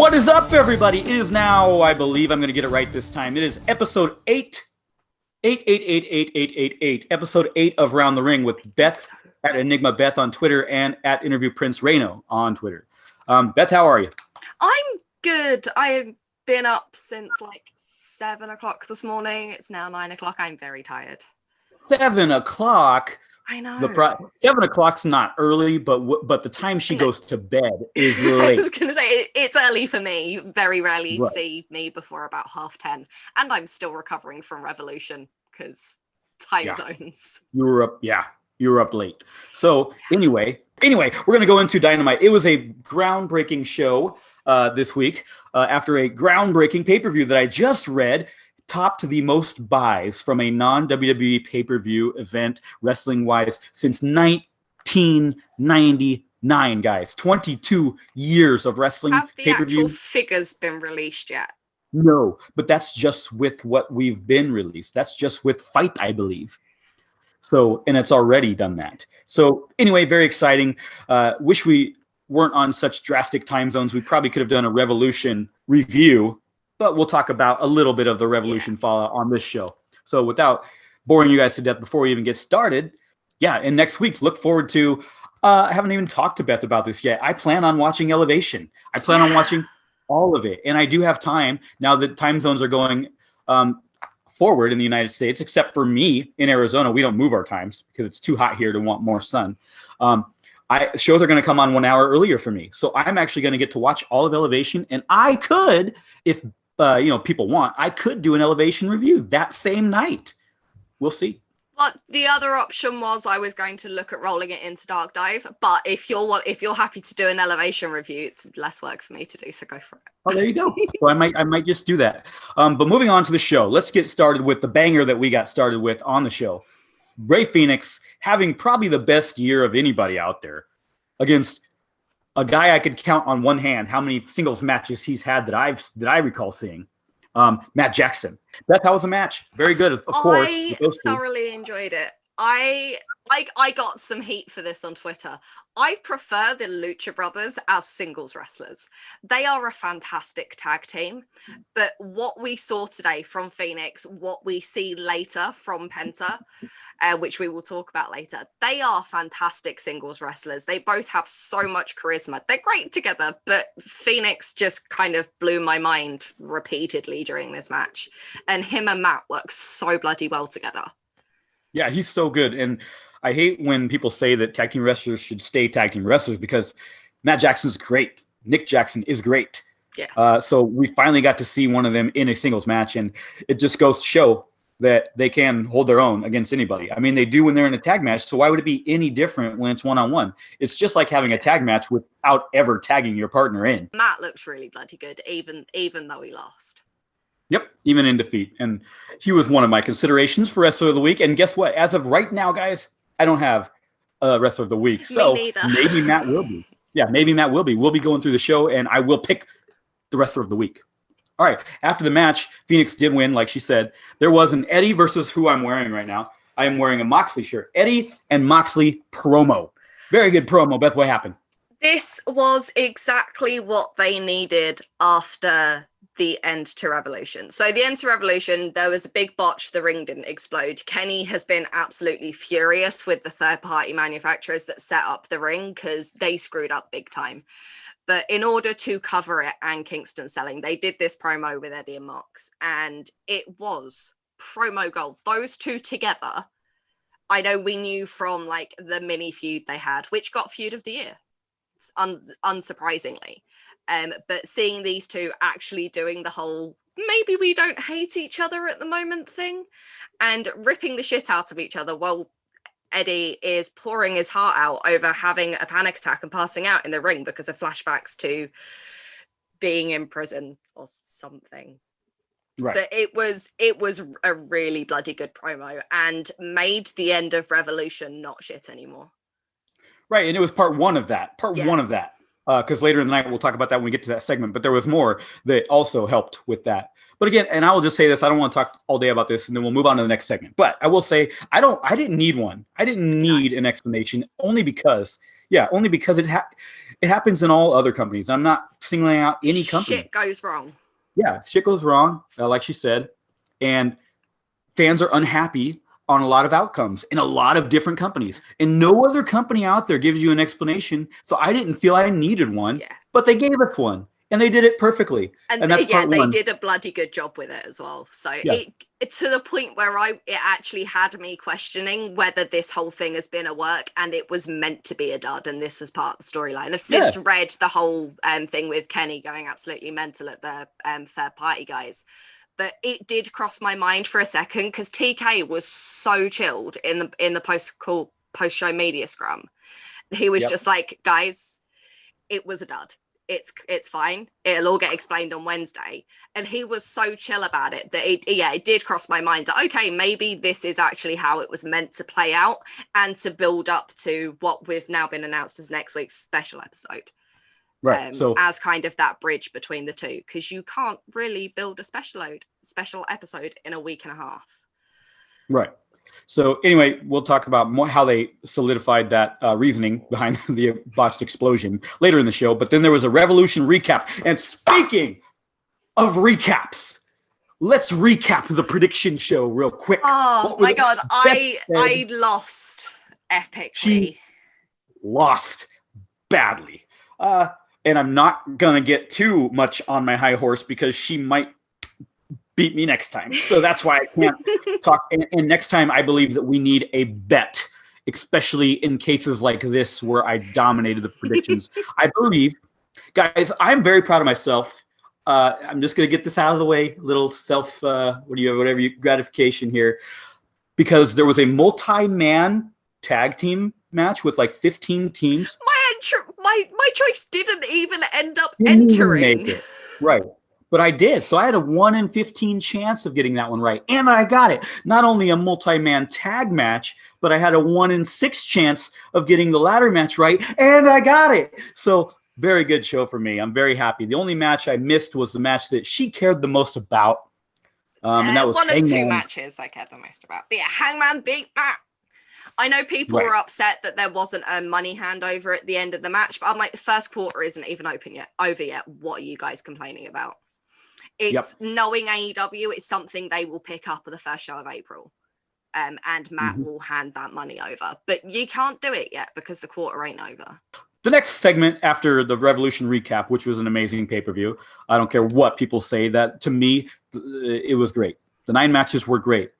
What is up, everybody? It is now, I believe I'm going to get it right this time. It is episode 8888888, episode 8 of Round the Ring with Beth at Enigma Beth on Twitter and at Interview Prince Reyno on Twitter. Beth, how are you? I'm good. I've been up since like 7 o'clock this morning. It's now 9 o'clock. I'm very tired. 7 o'clock? I know. 7 o'clock's not early, but the time she goes to bed is late. I was going to say, it's early for me. You very rarely see me before about 10:30. And I'm still recovering from Revolution because time zones. You were up late. So anyway, we're going to go into Dynamite. It was a groundbreaking show this week after a groundbreaking pay-per-view that I just read topped the most buys from a non-WWE pay-per-view event wrestling-wise since 1999, guys. 22 years of wrestling pay-per-view. Have the actual figures been released yet? No, but that's just with what we've been released. That's just with Fight, I believe. So, and it's already done that. So anyway, very exciting. Wish we weren't on such drastic time zones. We probably could have done a Revolution review, but we'll talk about a little bit of the Revolution fallout on this show. So without boring you guys to death before we even get started, and next week, look forward to, I haven't even talked to Beth about this yet. I plan on watching Elevation. I plan on watching all of it. And I do have time now that time zones are going forward in the United States, except for me in Arizona. We don't move our times because it's too hot here to want more sun. Shows are going to come on 1 hour earlier for me. So I'm actually going to get to watch all of Elevation. And I could, if people want, I could do an Elevation review that same night. We'll see. But the other option was I was going to look at rolling it into Dark Dive. But if you're happy to do an Elevation review, it's less work for me to do, so go for it. Oh, there you go. So I might just do that. But moving on to the show, let's get started with the banger that we got started with on the show. Rey Fenix having probably the best year of anybody out there against a guy I could count on one hand how many singles matches he's had that I recall seeing. Matt Jackson. Beth, how was the match? Very good, of course. I thoroughly enjoyed it. I got some heat for this on Twitter. I prefer the Lucha Brothers as singles wrestlers. They are a fantastic tag team, but what we saw today from Phoenix, what we see later from Penta, which we will talk about later, they are fantastic singles wrestlers. They both have so much charisma. They're great together, but Phoenix just kind of blew my mind repeatedly during this match. And him and Matt work so bloody well together. Yeah, he's so good. And I hate when people say that tag team wrestlers should stay tag team wrestlers because Matt Jackson's great. Nick Jackson is great. Yeah. So we finally got to see one of them in a singles match, and it just goes to show that they can hold their own against anybody. I mean, they do when they're in a tag match, so why would it be any different when it's one-on-one? It's just like having a tag match without ever tagging your partner in. Matt looks really bloody good, even though he lost. Yep, even in defeat. And he was one of my considerations for Wrestler of the Week. And guess what? As of right now, guys, I don't have a Wrestler of the Week. So maybe Matt will be. Yeah, maybe Matt will be. We'll be going through the show, and I will pick the Wrestler of the Week. All right, after the match, Phoenix did win, like she said. There was an Eddie versus who I'm wearing right now. I am wearing a Moxley shirt. Eddie and Moxley promo. Very good promo. Beth, what happened? This was exactly what they needed after the end to Revolution. So the end to Revolution, there was a big botch. The ring didn't explode. Kenny has been absolutely furious with the third-party manufacturers that set up the ring because they screwed up big time. But in order to cover it and Kingston selling, they did this promo with Eddie and Mox, and it was promo gold. Those two together, I know we knew from like the mini feud they had, which got feud of the year, unsurprisingly. But seeing these two actually doing the whole maybe we don't hate each other at the moment thing and ripping the shit out of each other while Eddie is pouring his heart out over having a panic attack and passing out in the ring because of flashbacks to being in prison or something. Right. But it was a really bloody good promo and made the end of Revolution not shit anymore. Right, and it was part one of that. One of that. because later in the night we'll talk about that when we get to that segment. But there was more that also helped with that. But again, and I will just say this: I don't want to talk all day about this, and then we'll move on to the next segment. But I will say I didn't need one. I didn't need an explanation, only because it happens in all other companies. I'm not singling out any company. Shit goes wrong. Yeah, shit goes wrong, like she said, and fans are unhappy on a lot of outcomes in a lot of different companies, and no other company out there gives you an explanation. So I didn't feel I needed one, but they gave us one, and they did it perfectly. And that's they did a bloody good job with it as well. So it to the point where it actually had me questioning whether this whole thing has been a work and it was meant to be a dud, and this was part of the storyline. I've since read the whole thing with Kenny going absolutely mental at the third party guys. But it did cross my mind for a second because TK was so chilled in the post-show media scrum. He was just like, guys, it was a dud. It's fine. It'll all get explained on Wednesday. And he was so chill about it that it did cross my mind that, okay, maybe this is actually how it was meant to play out and to build up to what we've now been announced as next week's special episode. Right. So as kind of that bridge between the two, because you can't really build a special episode in a week and a half. Right. So anyway, we'll talk about more how they solidified that reasoning behind the botched explosion later in the show. But then there was a Revolution recap. And speaking of recaps, let's recap the prediction show real quick. Oh my God, I lost epically. She lost badly. And I'm not going to get too much on my high horse because she might beat me next time. So that's why I can't talk. And next time, I believe that we need a bet, especially in cases like this where I dominated the predictions. I believe, guys, I'm very proud of myself. I'm just going to get this out of the way, little self, gratification here, because there was a multi-man tag team match with like 15 teams. My choice didn't even end up entering. Right. But I did. So I had a 1 in 15 chance of getting that one right. And I got it. Not only a multi-man tag match, but I had a 1 in 6 chance of getting the ladder match right. And I got it. So very good show for me. I'm very happy. The only match I missed was the match that she cared the most about. And that was one Hangman. of two matches I cared the most about. But yeah, Hangman beat Matt. I know people were upset that there wasn't a money handover at the end of the match, but I'm like, the first quarter isn't even over yet. What are you guys complaining about? It's knowing AEW, it's something they will pick up at the first show of April. And Matt will hand that money over. But you can't do it yet because the quarter ain't over. The next segment after the Revolution recap, which was an amazing pay-per-view, I don't care what people say, that to me, it was great. The 9 matches were great.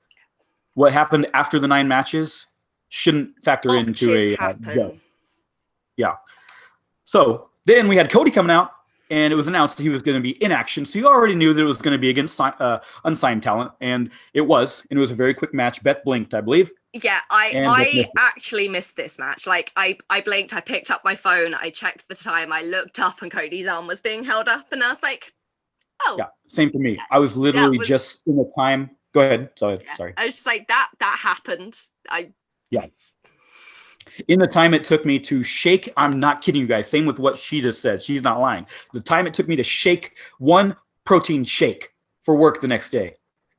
What happened after the 9 matches shouldn't factor into a yeah. So then we had Cody coming out, and it was announced that he was going to be in action. So you already knew that it was going to be against unsigned talent, and it was. And it was a very quick match. Beth blinked, I believe. Yeah, I actually missed this match. Like, I blinked, I picked up my phone, I checked the time, I looked up, and Cody's arm was being held up, and I was like, oh. Yeah, same for me. I was literally just in the time. Go ahead. Sorry. I was just like, that happened. Yeah. In the time it took me to shake, I'm not kidding you guys, same with what she just said. She's not lying. The time it took me to shake one protein shake for work the next day,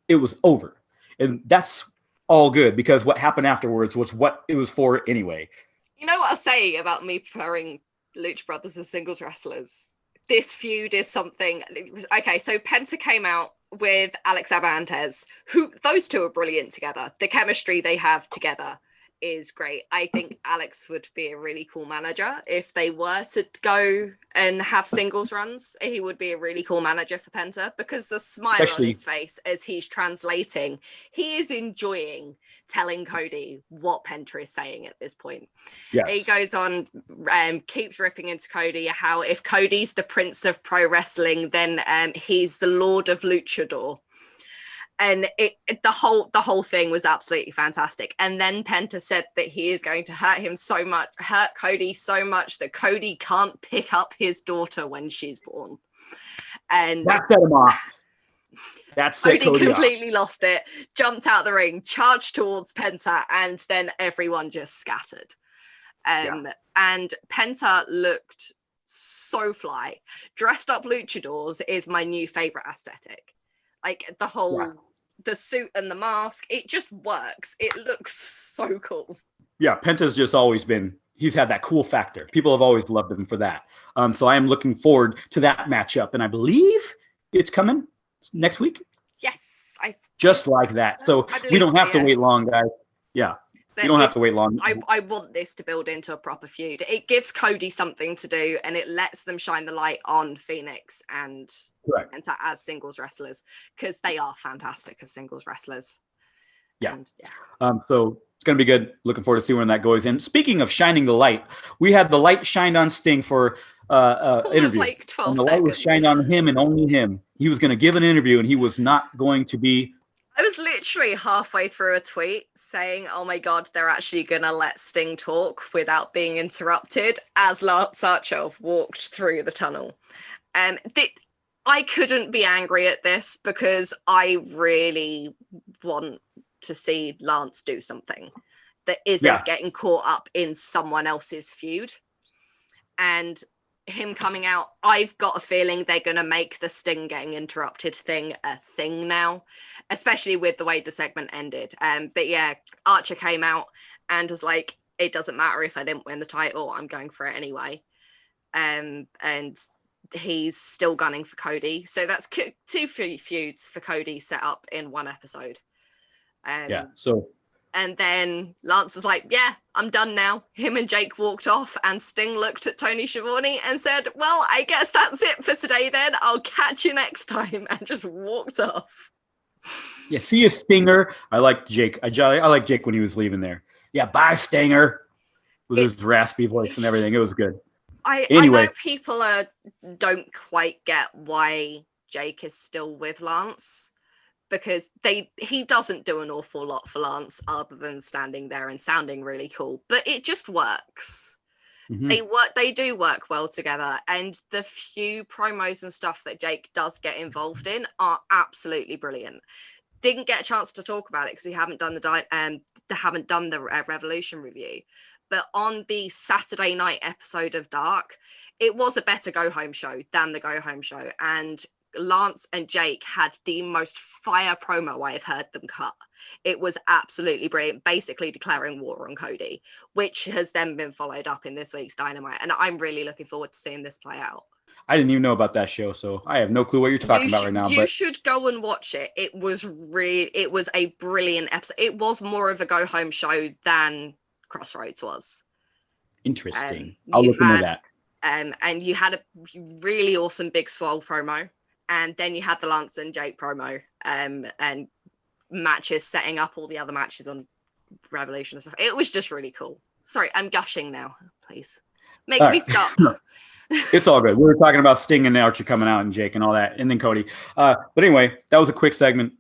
it was over. And that's all good because what happened afterwards was what it was for anyway. You know what I'll say about me preferring Lucha Brothers as singles wrestlers? This feud is something. Okay, so Penta came out with Alex Abantes, who those two are brilliant together. The chemistry they have together is great. I think Alex would be a really cool manager if they were to go and have singles runs. He would be a really cool manager for Penta because the smile on his face as he's translating, he is enjoying telling Cody what Penta is saying at this point. Yes. He goes on, keeps ripping into Cody how if Cody's the Prince of Pro Wrestling, then he's the Lord of Luchador. And the whole thing was absolutely fantastic. And then Penta said that he is going to hurt Cody so much that Cody can't pick up his daughter when she's born. And that set him off. That set Cody completely lost it, jumped out the ring, charged towards Penta, and then everyone just scattered. And Penta looked so fly. Dressed up luchadors is my new favorite aesthetic. Like the whole, the suit and the mask, it just works. It looks so cool. Yeah, Penta's just always been, he's had that cool factor. People have always loved him for that. So I am looking forward to that matchup. And I believe it's coming next week. Yes. Just like that. So we don't have to wait long, guys. Yeah. You don't have to wait long. I want this to build into a proper feud. It gives Cody something to do, and it lets them shine the light on Phoenix and as singles wrestlers, because they are fantastic as singles wrestlers. Yeah. So it's going to be good. Looking forward to see when that goes. And speaking of shining the light, we had the light shined on Sting for interview. Like 12 and the seconds. light was shined on him and only him. He was going to give an interview, and he was not going to be. I was literally halfway through a tweet saying, oh my God, they're actually going to let Sting talk without being interrupted as Lance Archer walked through the tunnel. I couldn't be angry at this because I really want to see Lance do something that isn't getting caught up in someone else's feud. And him coming out, I've got a feeling they're going to make the Sting getting interrupted thing a thing now, especially with the way the segment ended. But yeah, Archer came out and was like, it doesn't matter if I didn't win the title, I'm going for it anyway. And he's still gunning for Cody. So that's two feuds for Cody set up in one episode. And then Lance was like, yeah, I'm done now. Him and Jake walked off, and Sting looked at Tony Schiavone and said, well, I guess that's it for today then. I'll catch you next time, and just walked off. Yeah, see you, Stinger. I like Jake. I like Jake when he was leaving there. Yeah, bye, Stinger. With his raspy voice and everything. It was good. I know people don't quite get why Jake is still with Lance, because he doesn't do an awful lot for Lance other than standing there and sounding really cool, but it just works. Mm-hmm. They do work well together, and the few promos and stuff that Jake does get involved in are absolutely brilliant. Didn't get a chance to talk about it because we haven't done the Revolution review, but on the Saturday night episode of Dark, it was a better go home show than the go home show, and Lance and Jake had the most fire promo I've heard them cut. It was absolutely brilliant, basically declaring war on Cody, which has then been followed up in this week's Dynamite, and I'm really looking forward to seeing this play out. I didn't even know about that show, so I have no clue what you're talking about right now. You should go and watch it. It was a brilliant episode. It was more of a go home show than Crossroads was. Interesting. I'll look into that. And you had a really awesome Big Swole promo. And then you had the Lance and Jake promo, and matches setting up all the other matches on Revolution and stuff. It was just really cool. Sorry, I'm gushing now. Please make me stop. It's all good. We were talking about Sting and Archer coming out and Jake and all that, and then Cody. But anyway, that was a quick segment.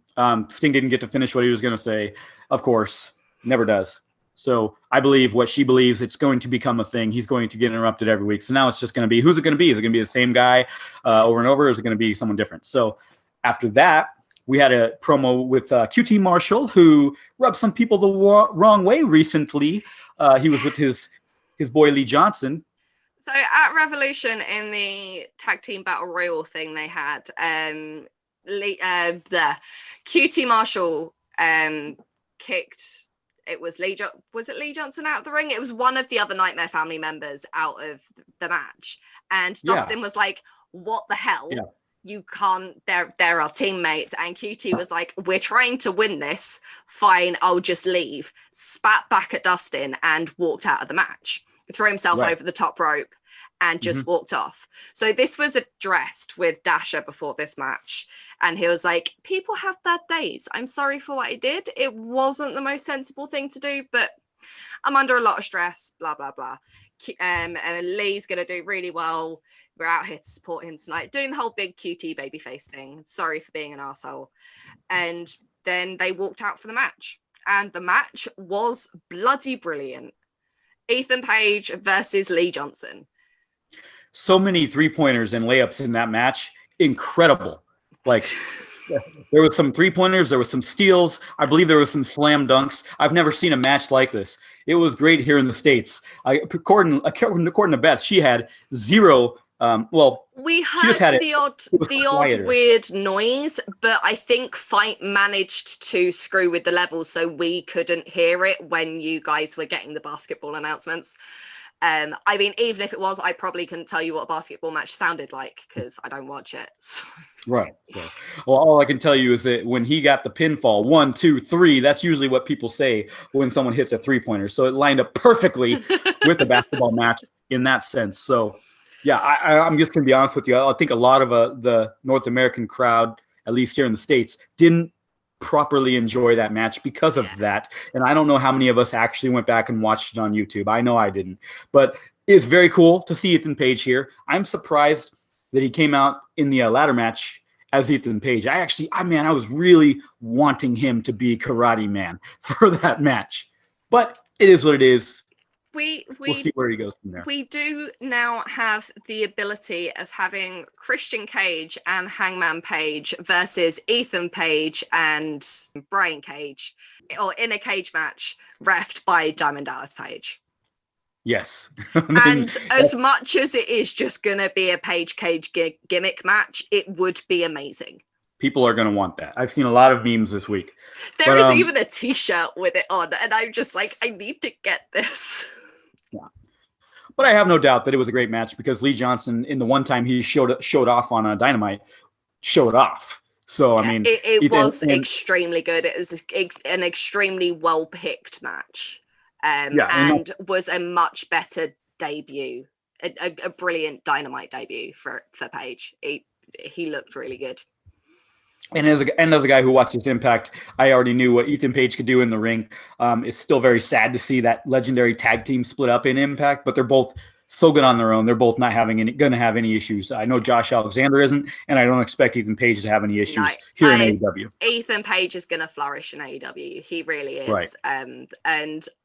Sting didn't get to finish what he was going to say. Of course, never does. So I believe what she believes, it's going to become a thing. He's going to get interrupted every week. So now it's just going to be, who's it going to be? Is it going to be the same guy over and over? Or is it going to be someone different? So after that, we had a promo with QT Marshall, who rubbed some people the wrong way recently. He was with his boy Lee Johnson. So at Revolution, in the tag team battle royal thing they had, QT Marshall kicked... Was it Lee Johnson out of the ring? It was one of the other Nightmare Family members out of the match. And Dustin was like, what the hell? Yeah. You can't, they're our teammates. And QT was like, we're trying to win this. Fine, I'll just leave. Spat back at Dustin and walked out of the match. Threw himself over the top rope and just walked off. So this was addressed with Dasher before this match. And he was like, people have bad days. I'm sorry for what I did. It wasn't the most sensible thing to do, but I'm under a lot of stress, blah, blah, blah. And Lee's going to do really well. We're out here to support him tonight. Doing the whole big QT babyface thing. Sorry for being an arsehole. And then they walked out for the match. And the match was bloody brilliant. Ethan Page versus Lee Johnson. So many 3-pointers and layups in that match. Incredible. Like, There was some 3-pointers. There was some steals. I believe there was some slam dunks. I've never seen a match like this. It was great here in the States. According to Beth, she had zero. We she just heard had the odd quieter. weird noise, but I think Fight managed to screw with the levels so we couldn't hear it when you guys were getting the basketball announcements. I mean, even if it was, I probably couldn't tell you what a basketball match sounded like because I don't watch it. So. Right. Well, all I can tell you is that when he got the pinfall, 1, 2, 3, that's usually what people say when someone hits a 3-pointer. So it lined up perfectly with the basketball match in that sense. So, yeah, I'm just going to be honest with you. I think a lot of the North American crowd, at least here in the States, didn't properly enjoy that match because of that. And I don't know how many of us actually went back and watched it on YouTube. I know I didn't. But it's very cool to see Ethan Page here. I'm surprised that he came out in the ladder match as Ethan Page. I was really wanting him to be Karate Man for that match. But it is what it is. We'll see where he goes from there. We do now have the ability of having Christian Cage and Hangman Page versus Ethan Page and Brian Cage, or in a cage match reffed by Diamond Dallas Page. Yes. And as much as it is just going to be a Page Cage gimmick match, it would be amazing. People are going to want that. I've seen a lot of memes this week. There is even a t-shirt with it on, and I'm just like, I need to get this. Yeah. But I have no doubt that it was a great match because Lee Johnson, in the one time he showed off on Dynamite, showed off. So, I mean... It was extremely good. It was an extremely well-picked match. And was a much better debut. A brilliant Dynamite debut for Page. He looked really good. And as a guy who watches Impact, I already knew what Ethan Page could do in the ring. It's still very sad to see that legendary tag team split up in Impact, but they're both so good on their own. They're both not going to have any issues. I know Josh Alexander isn't, and I don't expect Ethan Page to have any issues here in AEW. Ethan Page is going to flourish in AEW. He really is. Right. And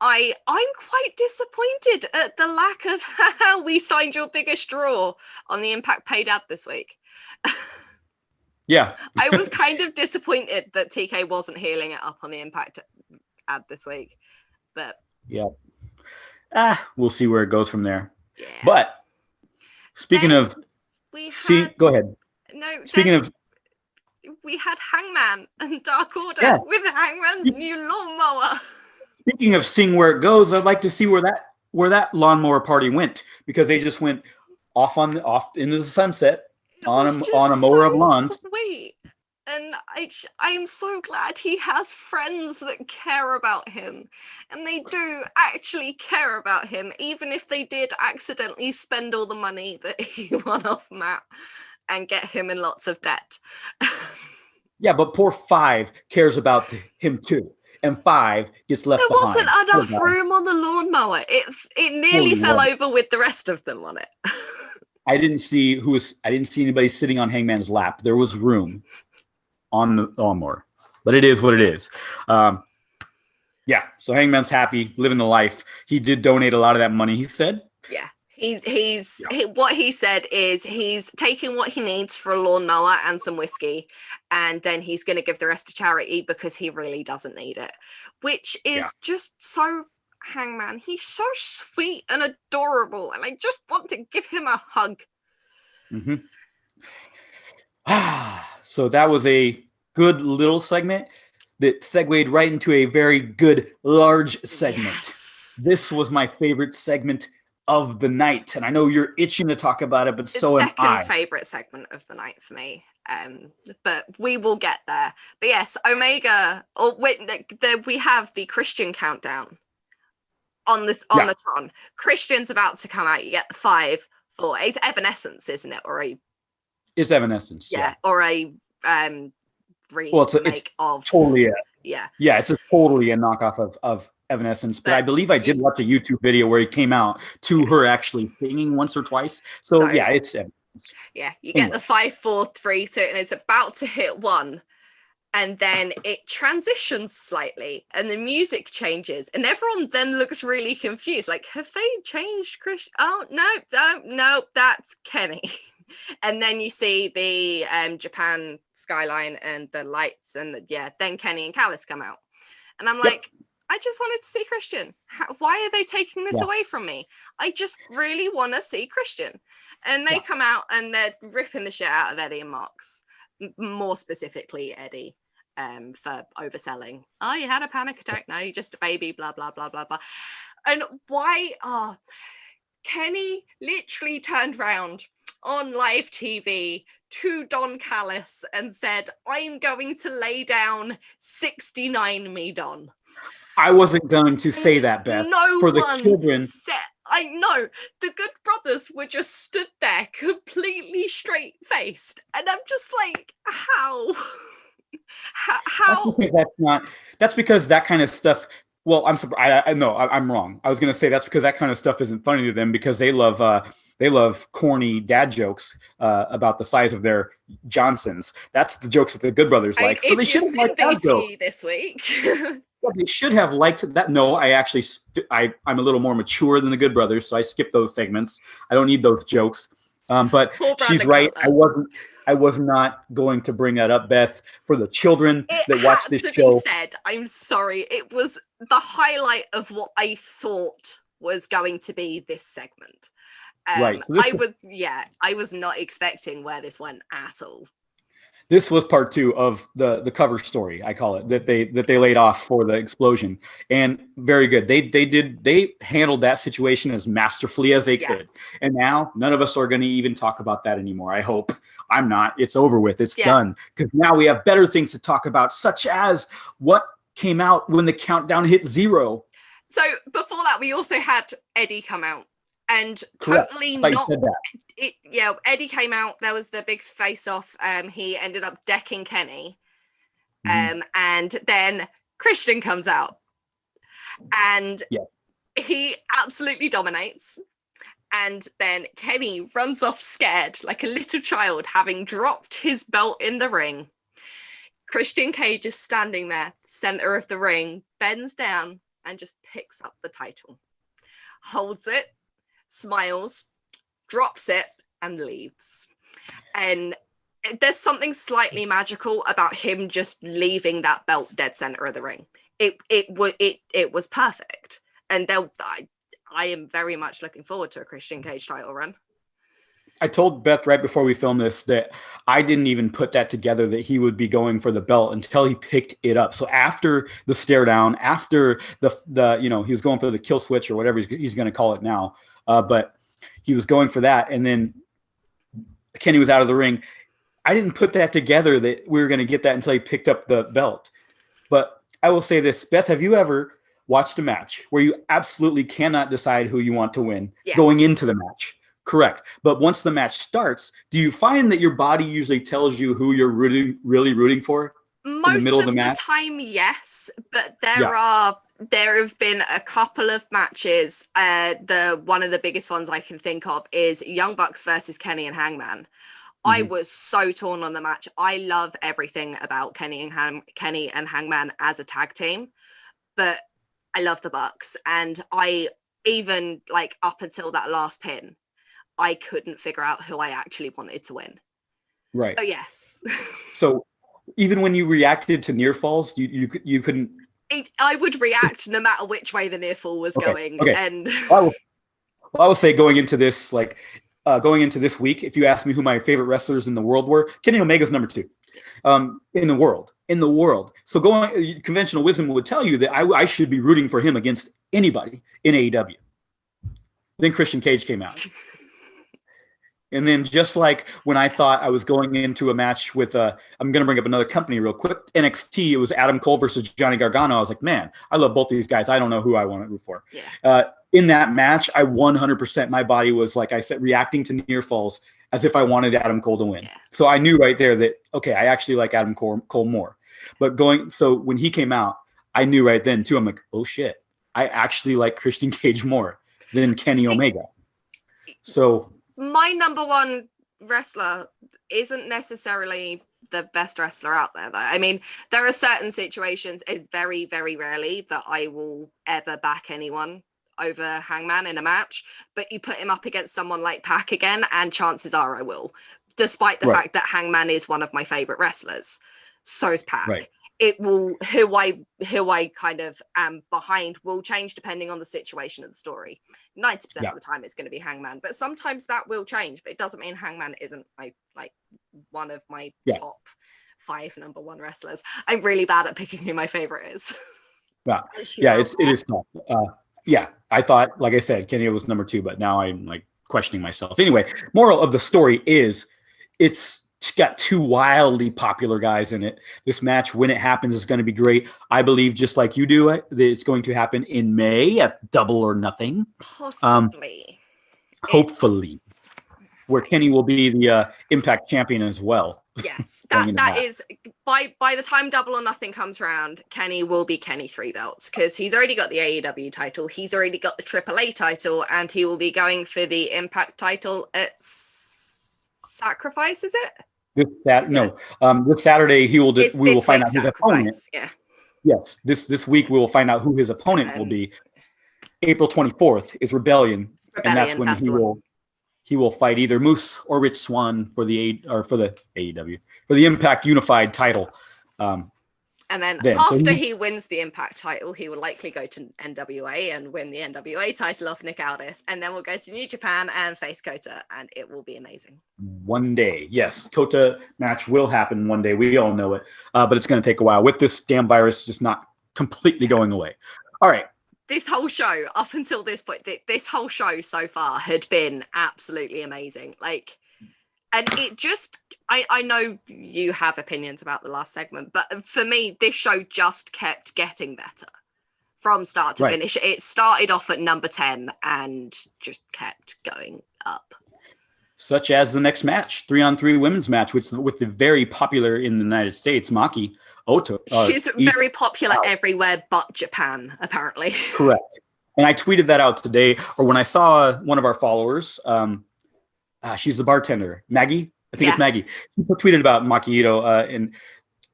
I'm quite disappointed at the lack of how we signed your biggest draw on the Impact paid ad this week. Yeah. I was kind of disappointed that TK wasn't healing it up on the Impact ad this week. But yeah. We'll see where it goes from there. Yeah. But speaking of go ahead. No, speaking we had Hangman and Dark Order with Hangman's new lawnmower. Speaking of seeing where it goes, I'd like to see where that lawnmower party went, because they just went off into the sunset on a mower of lawns. Sweet. And I am so glad he has friends that care about him. And they do actually care about him, even if they did accidentally spend all the money that he won off Matt and get him in lots of debt. Yeah, but poor Five cares about him too. And Five gets left behind. There wasn't enough room on the lawnmower. It nearly fell over with the rest of them on it. I didn't see anybody sitting on Hangman's lap. There was room on the lawnmower, but it is what it is. Yeah, so Hangman's happy, living the life. He did donate a lot of that money, he said. Yeah, what he said is he's taking what he needs for a lawnmower and some whiskey, and then he's going to give the rest to charity because he really doesn't need it, which is just so Hangman. He's so sweet and adorable, and I just want to give him a hug. Mm-hmm. So that was a good little segment that segued right into a very good large segment. Yes. This was my favorite segment of the night, and I know you're itching to talk about it, but so am I. Second favorite segment of the night for me. But we will get there. But yes, Omega. We have the Christian countdown on the Tron. Christian's about to come out. You get the 5, 4. It's Evanescence, isn't it, or a? It's Evanescence. Yeah. Or a remake it's of. Totally. Yeah. It's totally a knockoff of Evanescence, but I believe I did watch a YouTube video where he came out to her actually singing once or twice. So yeah, it's Evanescence. Yeah, you get the 5, 4, 3, 2, and it's about to hit 1. And then it transitions slightly and the music changes and everyone then looks really confused. Like, have they changed Chris? Oh, no, that's Kenny. And then you see the Japan skyline and the lights, and then Kenny and Callis come out. And I'm like, I just wanted to see Christian. Why are they taking this away from me? I just really want to see Christian. And they come out and they're ripping the shit out of Eddie and Mox. More specifically, Eddie, for overselling. Oh, you had a panic attack? No, you're just a baby, blah, blah, blah, blah, blah. And why? Kenny literally turned round on live TV to Don Callis and said, I'm going to lay down 69 me, Don. I wasn't going to say that, Beth. For the children. I know. The Good Brothers were just stood there completely straight-faced. And I'm just like, how? How? That's because that kind of stuff. Well, I'm surprised. I know I'm wrong. I was going to say that's because that kind of stuff isn't funny to them because they love corny dad jokes about the size of their Johnsons. That's the jokes that the Good Brothers like. So they should have liked that joke this week. Well, they should have liked that. No, I'm a little more mature than the Good Brothers, so I skip those segments. I don't need those jokes. But she's right. I was not going to bring that up, Beth, for the children that watch this show. Be said, I'm sorry. It was the highlight of what I thought was going to be this segment. Right. So I was not expecting where this went at all. This was part 2 of the cover story, I call it, that they laid off for the explosion, and very good. They handled that situation as masterfully as they could, and now none of us are going to even talk about that anymore. I hope. I'm not. It's over with. It's done, because now we have better things to talk about, such as what came out when the countdown hit 0. So before that, we also had Eddie come out. And totally not it. Yeah, Eddie came out. There was the big face-off. He ended up decking Kenny, and then Christian comes out, and he absolutely dominates. And then Kenny runs off scared, like a little child, having dropped his belt in the ring. Christian Cage is standing there, center of the ring, bends down, and just picks up the title, holds it, smiles, drops it, and leaves. And there's something slightly magical about him just leaving that belt dead center of the ring. It was perfect. And I am very much looking forward to a Christian Cage title run. I told Beth right before we filmed this that I didn't even put that together that he would be going for the belt until he picked it up. So after the stare down, after the he was going for the kill switch or whatever he's going to call it now. But he was going for that, and then Kenny was out of the ring. I didn't put that together that we were going to get that until he picked up the belt. But I will say this, Beth, have you ever watched a match where you absolutely cannot decide who you want to win going into the match? Correct. But once the match starts, do you find that your body usually tells you who you're really rooting for? Most of the time, yes. But there have been a couple of matches. One of the biggest ones I can think of is Young Bucks versus Kenny and Hangman. I was so torn on the match. I love everything about Kenny and Hangman as a tag team, but I love the Bucks, and I even up until that last pin, I couldn't figure out who I actually wanted to win. Right. So yes. So even when you reacted to near falls, you couldn't. I would react no matter which way the near fall was going. Okay. And I will say going into this week, if you ask me who my favorite wrestlers in the world were, Kenny Omega's number 2 in the world. So conventional wisdom would tell you that I should be rooting for him against anybody in AEW. Then Christian Cage came out. And then just like when I thought I was going into a match with I'm going to bring up another company real quick, NXT, it was Adam Cole versus Johnny Gargano. I was like, man, I love both these guys. I don't know who I want to root for. Yeah. In that match, I 100%, my body was, like I said, reacting to near falls as if I wanted Adam Cole to win. Yeah. So I knew right there that, okay, I actually like Adam Cole more. But so when he came out, I knew right then too, I'm like, oh shit, I actually like Christian Cage more than Kenny Omega. So my number one wrestler isn't necessarily the best wrestler out there, though. I mean, there are certain situations, very, very rarely, that I will ever back anyone over Hangman in a match, but you put him up against someone like Pac again, and chances are I will, despite the fact that Hangman is one of my favorite wrestlers. So's Pac. Right. It will, who I kind of am behind will change depending on the situation of the story. 90% of the time it's going to be Hangman, but sometimes that will change, but it doesn't mean Hangman isn't like one of my top 5 number 1 wrestlers. I'm really bad at picking who my favorite is. It is tough. I thought, like I said, Kenny was number 2, but now I'm like questioning myself. Anyway, moral of the story is it's got 2 wildly popular guys in it. This match, when it happens, is going to be great. I believe, just like you do, that it's going to happen in May at Double or Nothing. Possibly. Hopefully. Where Kenny will be the Impact champion as well. Yes, that is, by the time Double or Nothing comes around, Kenny will be Kenny 3 belts, because he's already got the AEW title, he's already got the AAA title, and he will be going for the Impact title at Sacrifice, is it? This Saturday we will find out his opponent. Yeah. Yes, this week we will find out who his opponent will be. April 24th is Rebellion, and that's when he will fight either Moose or Rich Swann for the AEW, for the Impact Unified title. And then after he wins the Impact title, he will likely go to NWA and win the NWA title off Nick Aldis. And then we'll go to New Japan and face Kota, and it will be amazing. One day, yes. Kota match will happen one day. We all know it. But it's going to take a while with this damn virus just not completely going away. All right. This whole show, up until this point, this whole show so far had been absolutely amazing. And it just, I know you have opinions about the last segment, but for me, this show just kept getting better from start to finish. It started off at number 10 and just kept going up. Such as the next match, 3-on-3 women's match, with the very popular in the United States, Maki Ito. She's very popular everywhere but Japan, apparently. Correct. And I tweeted that out today, or when I saw one of our followers, she's the bartender, Maggie. I think it's Maggie. She tweeted about Maki Ito and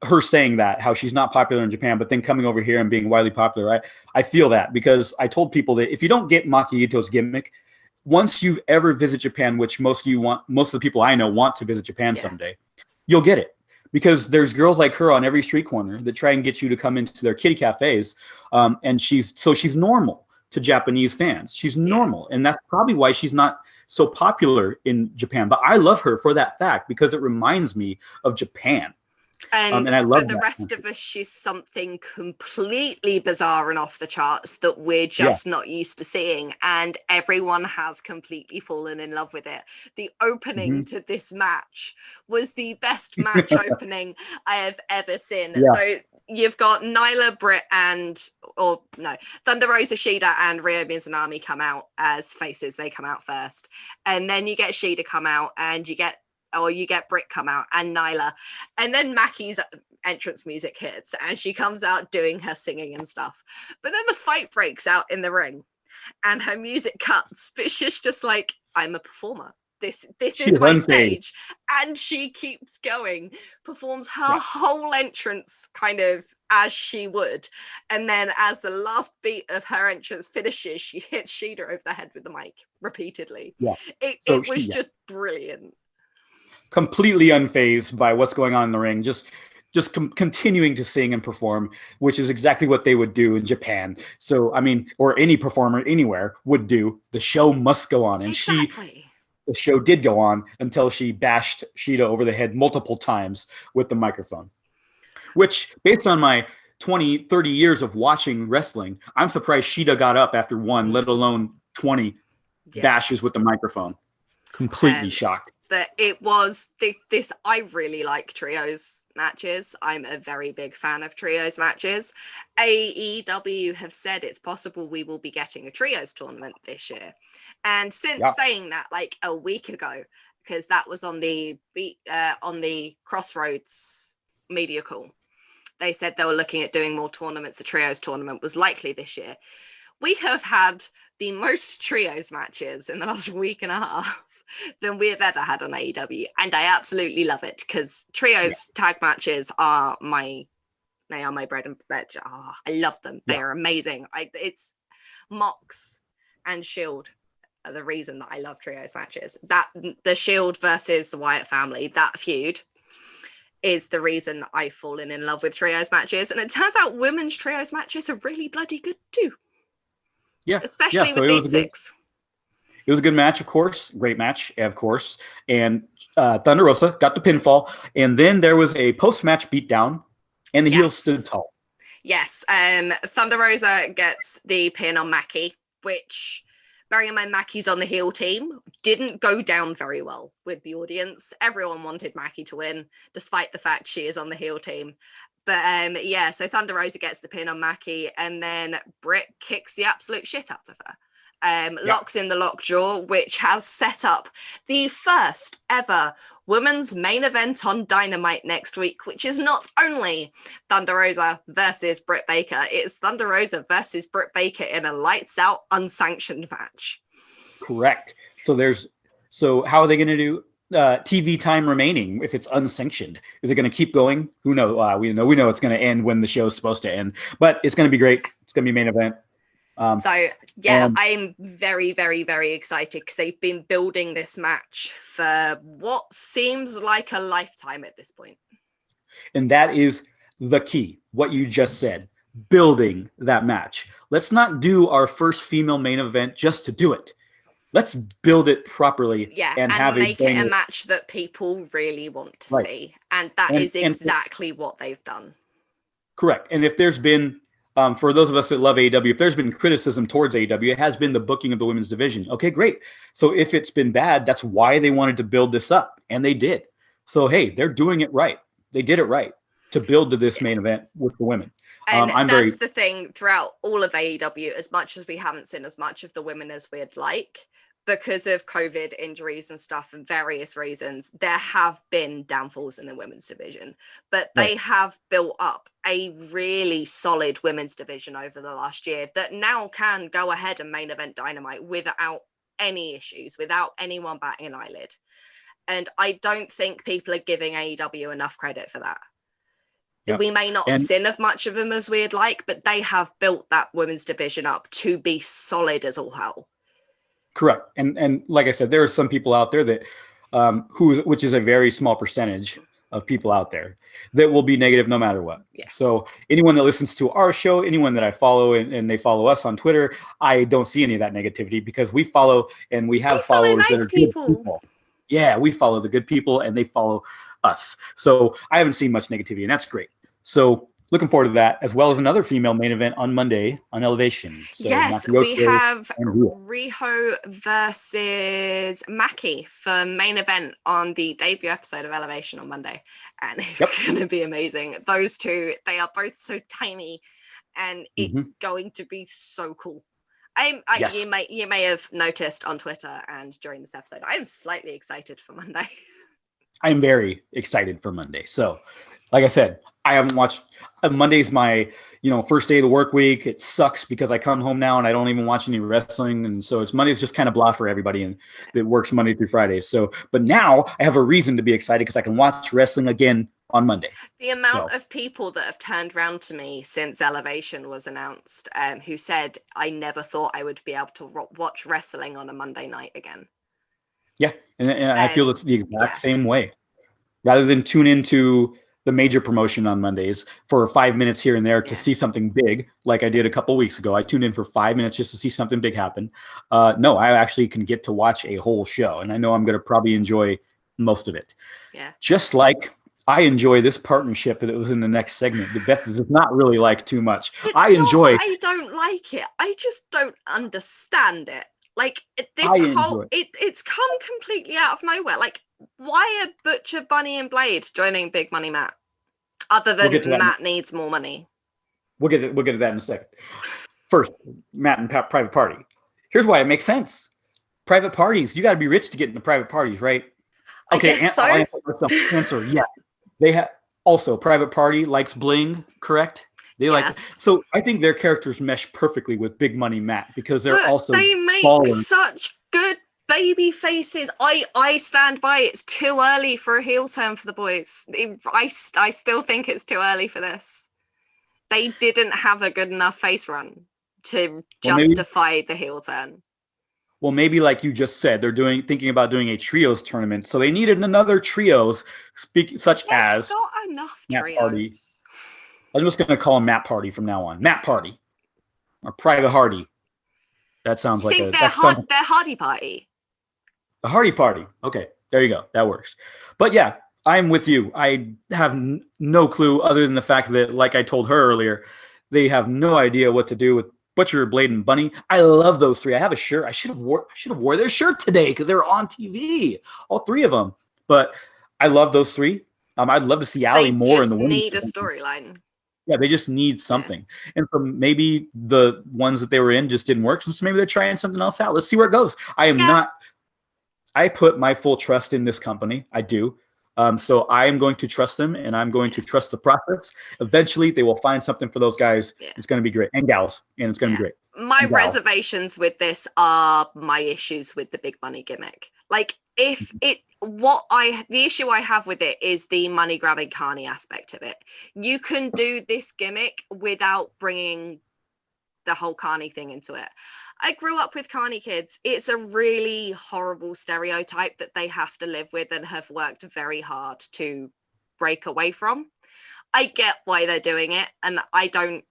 her saying that, how she's not popular in Japan, but then coming over here and being widely popular. I feel that, because I told people that if you don't get Maki Ito's gimmick, once you ever visit Japan, which most of the people I know want to visit Japan someday, you'll get it. Because there's girls like her on every street corner that try and get you to come into their kitty cafes, and she's normal to Japanese fans. She's normal, and that's probably why she's not so popular in Japan. But I love her for that fact, because it reminds me of Japan. And I love for the rest of us, she's something completely bizarre and off the charts that we're just not used to seeing. And everyone has completely fallen in love with it. The opening to this match was the best match opening I have ever seen. Yeah. So you've got Nyla, Britt, Thunder Rosa, Shida, and Ryo Mizunami come out as faces. They come out first. And then you get Shida come out, and you get Britt come out and Nyla, and then Maki's entrance music hits and she comes out doing her singing and stuff. But then the fight breaks out in the ring and her music cuts, but she's just like, I'm a performer. This is my stage. And she keeps going, performs her whole entrance kind of as she would. And then as the last beat of her entrance finishes, she hits Shida over the head with the mic repeatedly. Yeah. It was just brilliant. Completely unfazed by what's going on in the ring, just continuing to sing and perform, which is exactly what they would do in Japan. So, I mean, or any performer anywhere would do. The show must go on. And the show did go on until she bashed Shida over the head multiple times with the microphone, which, based on my 20, 30 years of watching wrestling, I'm surprised Shida got up after one, let alone 20 bashes with the microphone. Completely shocked. But it was this. I really like trios matches. I'm a very big fan of trios matches. AEW have said it's possible we will be getting a trios tournament this year. And since saying that like a week ago, because that was on the Crossroads media call, they said they were looking at doing more tournaments. A trios tournament was likely this year. We have had the most trios matches in the last week and a half than we have ever had on AEW. And I absolutely love it, because trios tag matches are my bread and butter. Oh, I love them. They are amazing. It's Mox and Shield are the reason that I love trios matches. That the Shield versus the Wyatt family, that feud is the reason I've fallen in love with trios matches. And it turns out women's trios matches are really bloody good too. Yeah. Especially so with these 6. It was a good match, of course. Great match, of course. And Thunder Rosa got the pinfall. And then there was a post-match beatdown, and the heels stood tall. Yes. Thunder Rosa gets the pin on Mackie, which, bearing in mind Mackie's on the heel team, didn't go down very well with the audience. Everyone wanted Mackie to win, despite the fact she is on the heel team. But so Thunder Rosa gets the pin on Mackie, and then Britt kicks the absolute shit out of her. Locks in the lockjaw, which has set up the first ever women's main event on Dynamite next week, which is not only Thunder Rosa versus Britt Baker, it's Thunder Rosa versus Britt Baker in a lights out unsanctioned match. Correct. So how are they going to do TV time remaining if it's unsanctioned? Is it going to keep going? Who knows? We know it's going to end when the show's supposed to end, but it's going to be great. It's going to be main event. I'm very, very, very excited because they've been building this match for what seems like a lifetime at this point. And that is the key, what you just said, building that match. Let's not do our first female main event just to do it. Let's build it properly and make it a match that people really want to see. And that is exactly what they've done. Correct. And if there's been, for those of us that love AEW, if there's been criticism towards AEW, it has been the booking of the women's division. Okay, great. So if it's been bad, that's why they wanted to build this up. And they did. So, hey, they're doing it right. They did it right to build to this main event with the women. And that's the thing throughout all of AEW, as much as we haven't seen as much of the women as we'd like, because of COVID injuries and stuff and various reasons, there have been downfalls in the women's division, but they have built up a really solid women's division over the last year that now can go ahead and main event Dynamite without any issues, without anyone batting an eyelid. And I don't think people are giving AEW enough credit for that. Yeah. We may not sin as much of them as we'd like, but they have built that women's division up to be solid as all hell. Correct. And like I said, there are some people out there that, which is a very small percentage of people out there, that will be negative no matter what. Yeah. So anyone that listens to our show, anyone that I follow and they follow us on Twitter, I don't see any of that negativity because we follow and we have followers that are good people. Yeah, we follow the good people and they follow us. So I haven't seen much negativity and that's great. So looking forward to that, as well as another female main event on Monday on Elevation. So yes, we have Riho versus Mackie for main event on the debut episode of Elevation on Monday. And it's going to be amazing. Those two, they are both so tiny and it's going to be so cool. You may have noticed on Twitter and during this episode, I'm slightly excited for Monday. I'm very excited for Monday. So, like I said, I haven't watched. Monday's my, first day of the work week. It sucks because I come home now and I don't even watch any wrestling, and so Monday's just kind of blah for everybody, and that works Monday through Friday. So, but now I have a reason to be excited because I can watch wrestling again on Monday. The amount of people that have turned around to me since Elevation was announced, who said I never thought I would be able to watch wrestling on a Monday night again. Yeah, and I feel it's the exact same way. Rather than tune into the major promotion on Mondays for 5 minutes here and there to see something big, like I did a couple weeks ago. I tuned in for 5 minutes just to see something big happen. No, I actually can get to watch a whole show, and I know I'm going to probably enjoy most of it. Yeah. Just like I enjoy this partnership that was in the next segment that Beth does not really like too much. I don't like it. I just don't understand it. Like this it's come completely out of nowhere. Like, why are Butcher, Bunny, and Blade joining Big Money Matt? Other than Matt needs more money. We'll get to that in a second. First, Matt and Private Party. Here's why it makes sense. Private parties. You got to be rich to get into private parties, right? Okay. I guess so. Answer. Yeah. They have also Private Party likes bling, correct? They so I think their characters mesh perfectly with Big Money Matt because they make such good baby faces. I stand by it's too early for a heel turn for the boys. I still think it's too early for this. They didn't have a good enough face run to justify the heel turn. Well, maybe like you just said, they're thinking about doing a trios tournament, so they needed another trios, such They've as got enough Matt Party. trios. I'm just going to call him Matt Party from now on. Matt Party or Private Hardy. That sounds I like think they're Hardy Party. A Hardy Party. Okay, there you go. That works. But yeah, I'm with you. I have no clue other than the fact that, like I told her earlier, they have no idea what to do with Butcher, Blade, and Bunny. I love those three. I have a shirt. I should have wore their shirt today because they were on TV, all three of them. But I love those three. I'd love to see Allie more in the women's. They just need a storyline. Yeah, they just need something. Yeah. And so maybe the ones that they were in just didn't work. So maybe they're trying something else out. Let's see where it goes. I put my full trust in this company. I do. So I am going to trust them, and I'm going to trust the process. Eventually, they will find something for those guys. Yeah. It's going to be great. And gals. And it's going to be great. My reservations with this are my issues with the Big Money gimmick. Like, the issue I have with it is the money grabbing Carney aspect of it. You can do this gimmick without bringing the whole Carney thing into it. I grew up with Carney kids. It's a really horrible stereotype that they have to live with and have worked very hard to break away from. I get why they're doing it, and I don't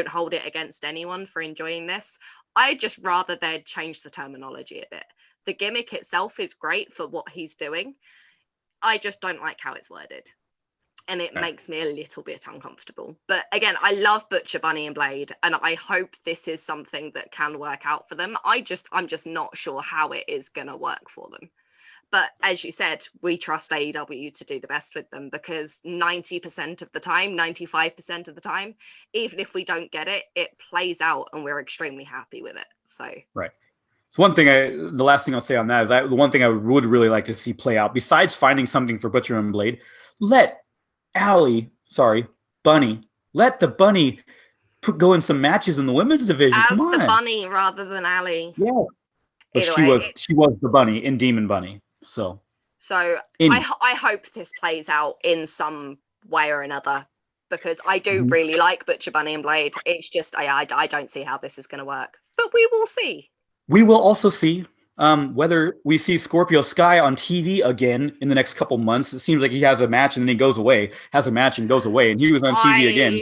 hold it against anyone for enjoying this. I just rather they'd change the terminology a bit. The gimmick itself is great for what he's doing. I just don't like how it's worded. And it makes me a little bit uncomfortable. But again, I love Butcher, Bunny, and Blade, and I hope this is something that can work out for them. I'm just not sure how it is going to work for them. But as you said, we trust AEW to do the best with them, because 90% of the time, 95% of the time, even if we don't get it, it plays out and we're extremely happy with it. So right. So the last thing I'll say on that is the one thing I would really like to see play out, besides finding something for Butcher and Blade, let Bunny, let the Bunny go in some matches in the women's division. As the Bunny rather than Allie. Yeah. But she was the Bunny in Demon Bunny. So I hope this plays out in some way or another, because I do really like Butcher, Bunny, and Blade. It's just I don't see how this is going to work, but we will see. We will also see whether we see Scorpio Sky on TV again in the next couple months. It seems like he has a match and then he goes away, has a match and goes away, and he was on TV again.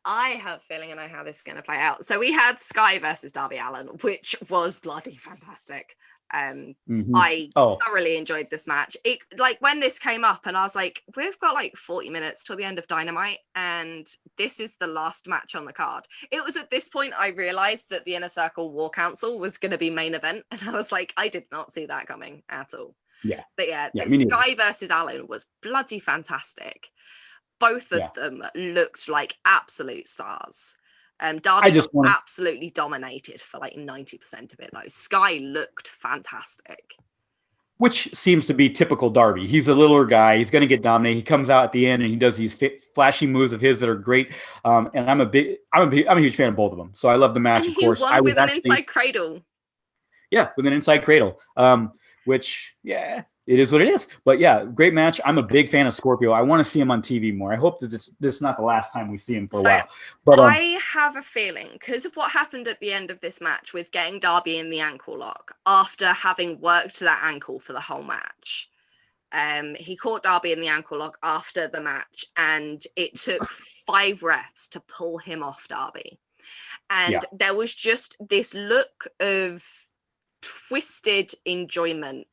I have a feeling I know how this is going to play out. So we had Sky versus Darby Allin, which was bloody fantastic. I thoroughly enjoyed this match. It, like, when this came up and I was like, we've got like 40 minutes till the end of Dynamite and this is the last match on the card. It was at this point I realized that the Inner Circle War Council was going to be main event, and I was like, I did not see that coming at all. But Sky versus Allin was bloody fantastic. Both of them looked like absolute stars. Darby absolutely dominated for like 90% of it, though. Sky looked fantastic. Which seems to be typical Darby. He's a littler guy. He's going to get dominated. He comes out at the end and he does these flashy moves of his that are great. And I'm a huge fan of both of them. So I love the match, of course. Won with an inside cradle. Yeah, with an inside cradle. Which, it is what it is. But yeah, great match. I'm a big fan of Scorpio. I want to see him on TV more. I hope that this is not the last time we see him for a while. But I have a feeling, because of what happened at the end of this match with getting Darby in the ankle lock after having worked that ankle for the whole match. He caught Darby in the ankle lock after the match, and it took 5 refs to pull him off Darby. And there was just this look of twisted enjoyment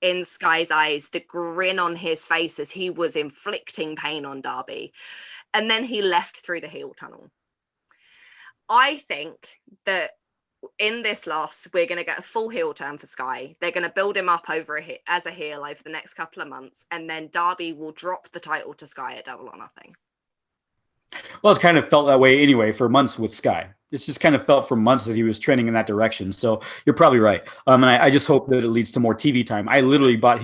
in Sky's eyes, the grin on his face as he was inflicting pain on Darby. And then he left through the heel tunnel. I think that in this loss, we're going to get a full heel turn for Sky. They're going to build him up as a heel over the next couple of months. And then Darby will drop the title to Sky at Double or Nothing. Well, it's kind of felt that way anyway for months with Sky. It's just kind of felt for months that he was trending in that direction. So you're probably right. And I just hope that it leads to more TV time. I literally bought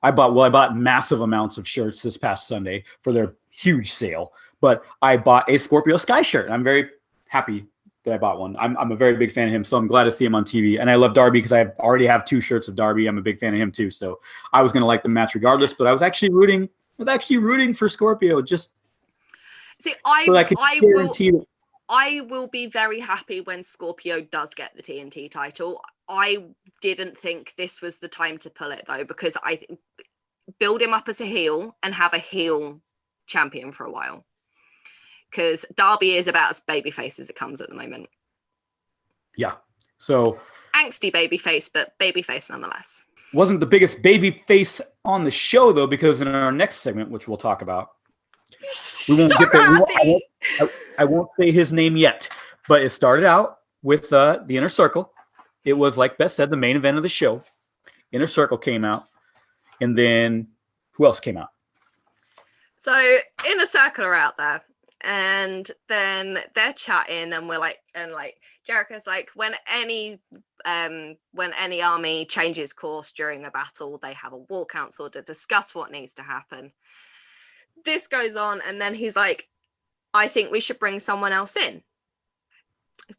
I bought massive amounts of shirts this past Sunday for their huge sale. But I bought a Scorpio Sky shirt. I'm very happy that I bought one. I'm a very big fan of him, so I'm glad to see him on TV. And I love Darby because I already have 2 shirts of Darby. I'm a big fan of him too. So I was going to like the match regardless. But I was actually rooting for Scorpio. Just see, I I will be very happy when Scorpio does get the TNT title. I didn't think this was the time to pull it, though, because I build him up as a heel and have a heel champion for a while. Because Darby is about as babyface as it comes at the moment. Yeah. So angsty babyface, but babyface nonetheless. Wasn't the biggest babyface on the show, though, because in our next segment, which we'll talk about, we won't get there. I won't say his name yet, but it started out with the Inner Circle. It was, like Beth said, the main event of the show. Inner Circle came out, and then who else came out? So Inner Circle are out there, and then they're chatting, and Jericho's like, when any army changes course during a battle, they have a war council to discuss what needs to happen. This goes on, and then he's like, I think we should bring someone else in.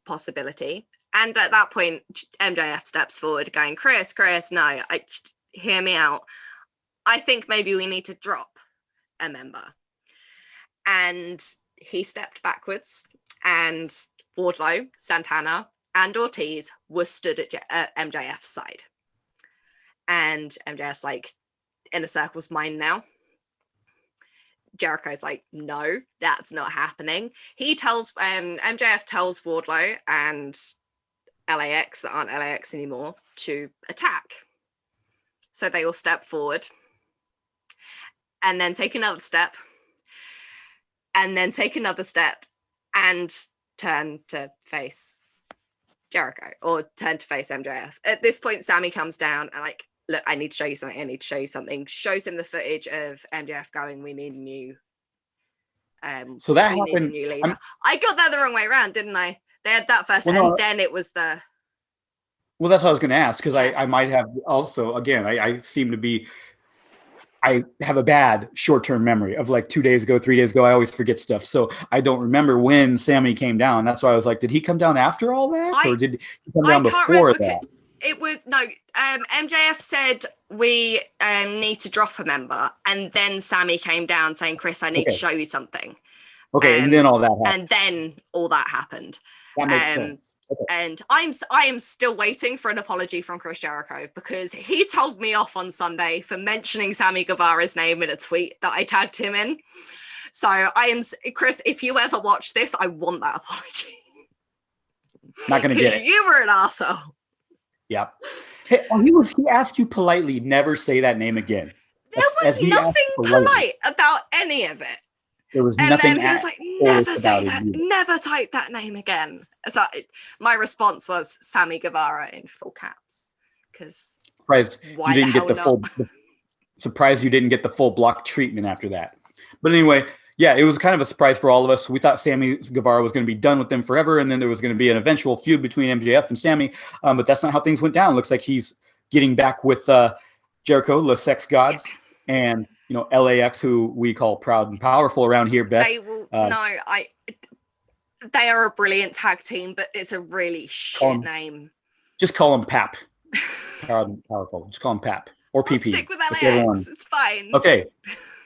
Possibility. And at that point, MJF steps forward going, Chris, no, hear me out. I think maybe we need to drop a member. And he stepped backwards, and Wardlow, Santana, and Ortiz were stood at MJF's side. And MJF's like, Inner Circle's mine now. Jericho's like, no, that's not happening. He tells MJF tells Wardlow and LAX that aren't LAX anymore to attack. So they all step forward and then take another step and then take another step and turn to face Jericho or turn to face MJF. At this point, Sammy comes down and like, look, I need to show you something. Shows him the footage of MJF going, we need a new so that happened. I got that the wrong way around, didn't I? They had that first, then it was the... Well, that's what I was going to ask, because I might have also, again, I seem to be... I have a bad short-term memory of like 2 days ago, 3 days ago. I always forget stuff. So I don't remember when Sammy came down. That's why I was like, did he come down after all that? Or did he come down before that? It was MJF said we need to drop a member, and then Sammy came down saying, Chris, I need to show you something. Okay, and then all that happened. And then all that happened. That makes sense. Okay. And I am still waiting for an apology from Chris Jericho, because he told me off on Sunday for mentioning Sammy Guevara's name in a tweet that I tagged him in. So Chris, if you ever watch this, I want that apology. Not going to get it. You were an arsehole. Yep. Hey, he asked you politely, never say that name again. There was nothing polite about any of it. There was nothing. And then he was like, never say that, never type that name again. So my response was Sammy Guevara in full caps. Because surprised you didn't get the full block treatment after that. But anyway, yeah, it was kind of a surprise for all of us. We thought Sammy Guevara was going to be done with them forever, and then there was going to be an eventual feud between MJF and Sammy. But that's not how things went down. Looks like he's getting back with Jericho, the Sex Gods, and LAX, who we call proud and powerful around here. Beth, they are a brilliant tag team, but it's a really shit name. Just call him Pap. Proud and powerful. Just call him Pap or PP. Stick with LAX. It's fine. Okay.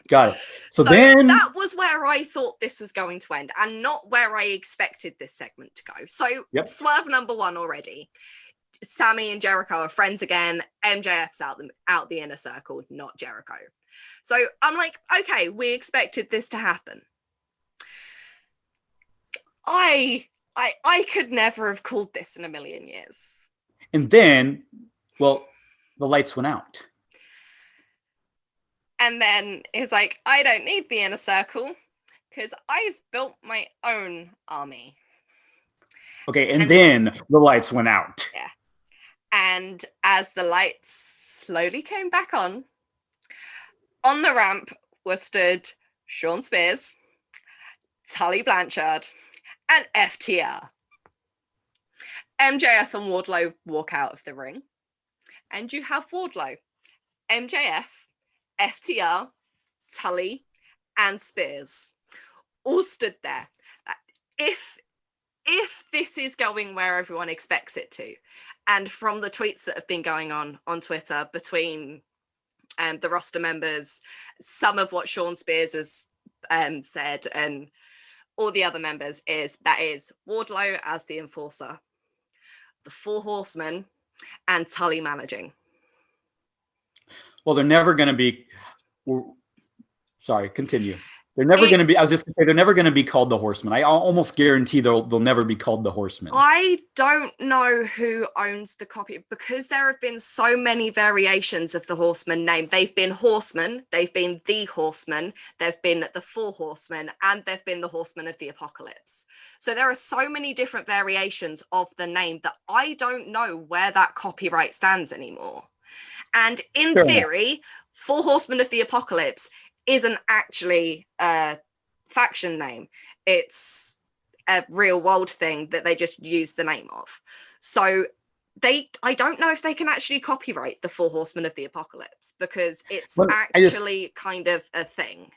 Got it. So then that was where I thought this was going to end, and not where I expected this segment to go. So swerve number one already. Sammy and Jericho are friends again. MJF's out the Inner Circle, not Jericho. So I'm like, okay, we expected this to happen. I could never have called this in a million years. And then, well, the lights went out. And then it's like, I don't need the Inner Circle because I've built my own army. Okay, and then the lights went out. Yeah. And as the lights slowly came back on the ramp were stood Sean Spears, Tully Blanchard, and FTR. MJF and Wardlow walk out of the ring. And you have Wardlow, MJF, FTR, Tully, and Spears all stood there. If this is going where everyone expects it to, and from the tweets that have been going on Twitter between the roster members, some of what Sean Spears has said, and all the other members is Wardlow as the enforcer, the Four Horsemen, and Tully managing. Well, they're never going to be. Sorry, continue. They're never going to be. I was just going to say they're never going to be called the Horsemen. I almost guarantee they'll never be called the Horsemen. I don't know who owns the copy because there have been so many variations of the Horseman name. They've been Horsemen, they've been the Horsemen, they've been the Four Horsemen, and they've been the Horsemen of the Apocalypse. So there are so many different variations of the name that I don't know where that copyright stands anymore. And in theory, Four Horsemen of the Apocalypse isn't actually a faction name. It's a real world thing that they just use the name of. So I don't know if they can actually copyright the Four Horsemen of the Apocalypse because it's kind of a thing.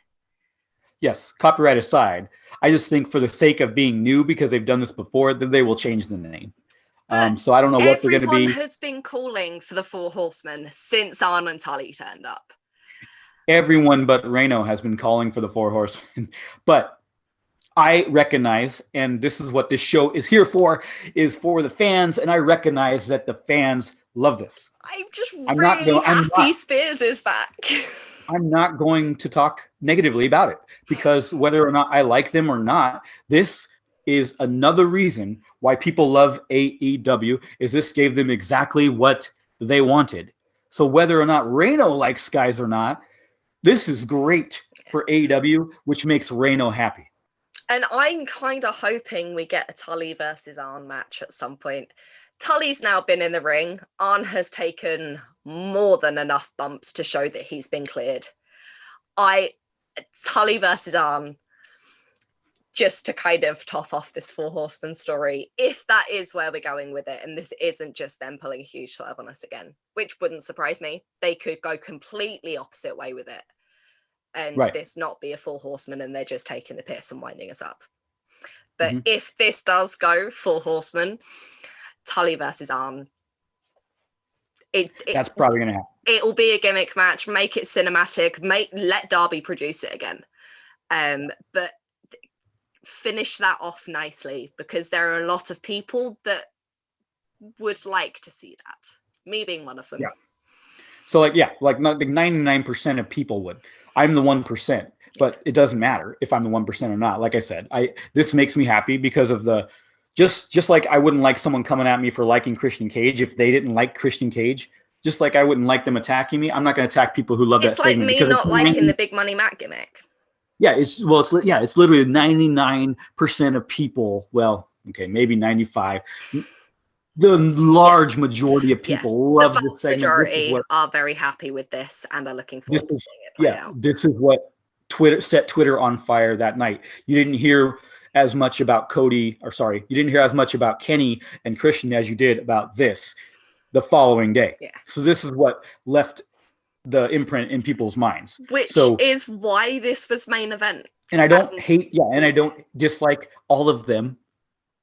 Yes, copyright aside, I just think for the sake of being new, because they've done this before, that they will change the name. So I don't know what they're going to be. Everyone has been calling for the Four Horsemen since Arn and Tully turned up. Everyone but Reyno has been calling for the Four Horsemen. But I recognize, and this is what this show is here for, is for the fans, and I recognize that the fans love this. I'm really happy Spears is back. I'm not going to talk negatively about it, because whether or not I like them or not, this is another reason why people love AEW, is this gave them exactly what they wanted. So whether or not Reyno likes guys or not, this is great for AEW, which makes Reyno happy. And I'm kind of hoping we get a Tully versus Arn match at some point. Tully's now been in the ring. Arn has more than enough bumps to show that he's been cleared. Tully versus Arn, just to kind of top off this Four Horsemen story, if that is where we're going with it, and this isn't just them pulling a huge swerve on us again, which wouldn't surprise me. They could go completely opposite way with it, and this not be a Four Horsemen, and they're just taking the piss and winding us up. But if this does go Four Horsemen, Tully versus Arn, that's probably going to happen. It'll be a gimmick match. Make it cinematic. Let Darby produce it again. But finish that off nicely, because there are a lot of people that would like to see that. Me being one of them. Yeah. So like 99% of people would. I'm the 1%, but it doesn't matter if I'm the 1% or not. Like I said, this makes me happy because of the just like I wouldn't like someone coming at me for liking Christian Cage if they didn't like Christian Cage. Just like I wouldn't like them attacking me, I'm not going to attack people who love that segment. It's like me not liking the Big Money Matt gimmick. Yeah, it's literally 99% of people. Well, okay, maybe 95. The large majority of people love this segment. The majority are very happy with this and are looking forward to seeing it play out. This is what set Twitter on fire that night. You didn't hear as much about you didn't hear as much about Kenny and Christian as you did about this the following day. Yeah. So this is what left the imprint in people's minds, which is why this was main event. And I don't and I don't dislike all of them,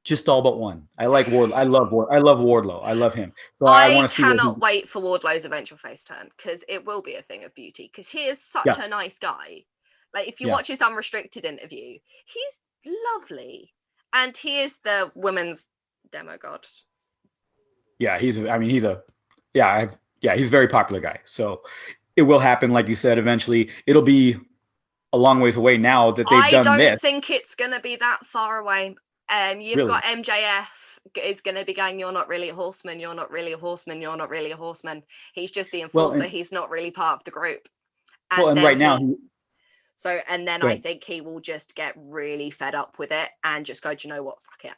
just all but one. I like Wardlow. I love Wardlow. I love him. So I cannot wait for Wardlow's eventual face turn, because it will be a thing of beauty, because he is such a nice guy. Like, if you watch his unrestricted interview, he's lovely, and he is the women's demigod. Yeah, he's a very popular guy. So it will happen, like you said, eventually. It'll be a long ways away now that they've done this. I don't think it's going to be that far away. You've got MJF is going to be going, you're not really a horseman, you're not really a horseman, you're not really a horseman. He's just the enforcer. He's not really part of the group. And right now... I think he will just get really fed up with it and just go, do you know what? Fuck it.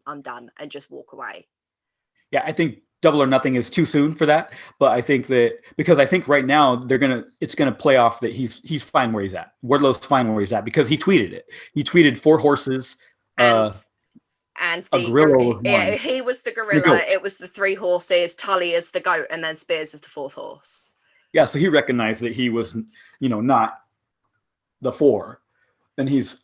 I'm done, and just walk away. Yeah, I think Double or Nothing is too soon for that, but I think because right now it's gonna play off that he's fine where he's at. Wardlow's fine where he's at because he tweeted it. He tweeted 4 horses. And the gorilla. Yeah, he was the gorilla. It was the 3 horses. Tully is the goat, and then Spears is the 4th horse. Yeah, so he recognized that he was, not the 4, and he's